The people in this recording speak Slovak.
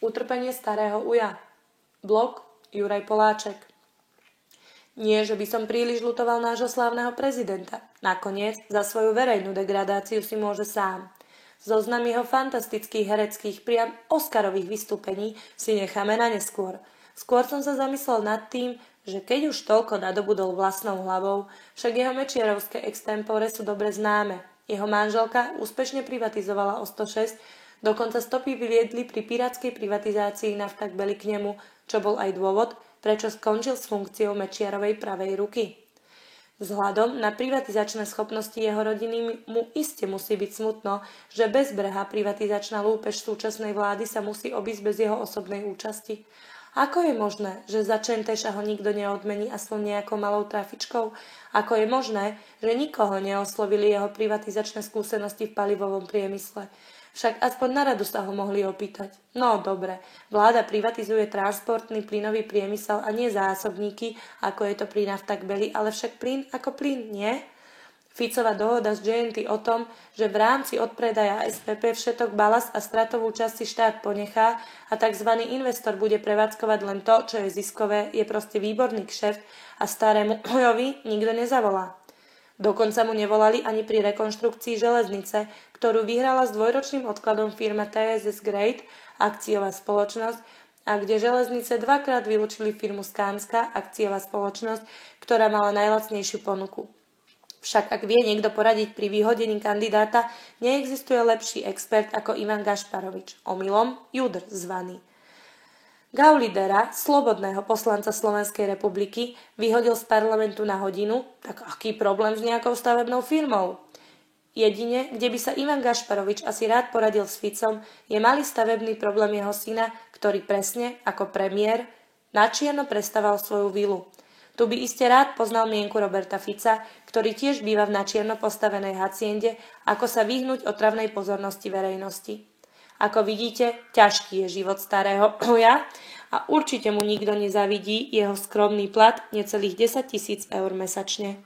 Utrpenie starého uja. Blog Juraj Poláček. Nie, že by som príliš ľutoval nášho slávneho prezidenta. Nakoniec za svoju verejnú degradáciu si môže sám. Zoznam jeho fantastických hereckých, priam Oscarových vystúpení si necháme na neskôr. Skôr som sa zamyslel nad tým, že keď už toľko nadobudol vlastnou hlavou, však jeho mečiarovské extempore sú dobre známe. Jeho manželka úspešne privatizovala o 106, dokonca stopy vyliedli pri pirátskej privatizácii naftakbeli k nemu, čo bol aj dôvod, prečo skončil s funkciou Mečiarovej pravej ruky. Vzhľadom na privatizačné schopnosti jeho rodiny mu iste musí byť smutno, že bezbrehá privatizačná lúpež súčasnej vlády sa musí obísť bez jeho osobnej účasti. Ako je možné, že za Čenteša ho nikto neodmení aspoň nejakou malou trafičkou? Ako je možné, že nikoho neoslovili jeho privatizačné skúsenosti v palivovom priemysle? Však aspoň na radu sa ho mohli opýtať. No dobre, vláda privatizuje transportný plynový priemysel a nie zásobníky, ako je to pri naftakbeli, ale však plyn ako plyn, nie? Ficová dohoda s JNT o tom, že v rámci odpredaja SPP všetok balast a stratovú časť si štát ponechá a tzv. Investor bude prevádzkovať len to, čo je ziskové, je proste výborný kšeft a starému ujovi nikto nezavolá. Dokonca mu nevolali ani pri rekonštrukcii železnice, ktorú vyhrala s dvojročným odkladom firma TSS Great, akciová spoločnosť, a kde železnice dvakrát vylúčili firmu Skanska, akciová spoločnosť, ktorá mala najlacnejšiu ponuku. Však ak vie niekto poradiť pri vyhodení kandidáta, neexistuje lepší expert ako Ivan Gašparovič, omylom Judr zvaný. Gaulidera, slobodného poslanca Slovenskej republiky, vyhodil z parlamentu na hodinu, tak aký problém s nejakou stavebnou firmou? Jedine, kde by sa Ivan Gašparovič asi rád poradil s Ficom, je malý stavebný problém jeho syna, ktorý presne, ako premiér, načierno prestaval svoju vilu. Tu by iste rád poznal mienku Roberta Fica, ktorý tiež býva v načierno postavenej haciende, ako sa vyhnúť otravnej pozornosti verejnosti. Ako vidíte, ťažký je život starého uja a určite mu nikto nezavidí jeho skromný plat necelých 10 000 eur mesačne.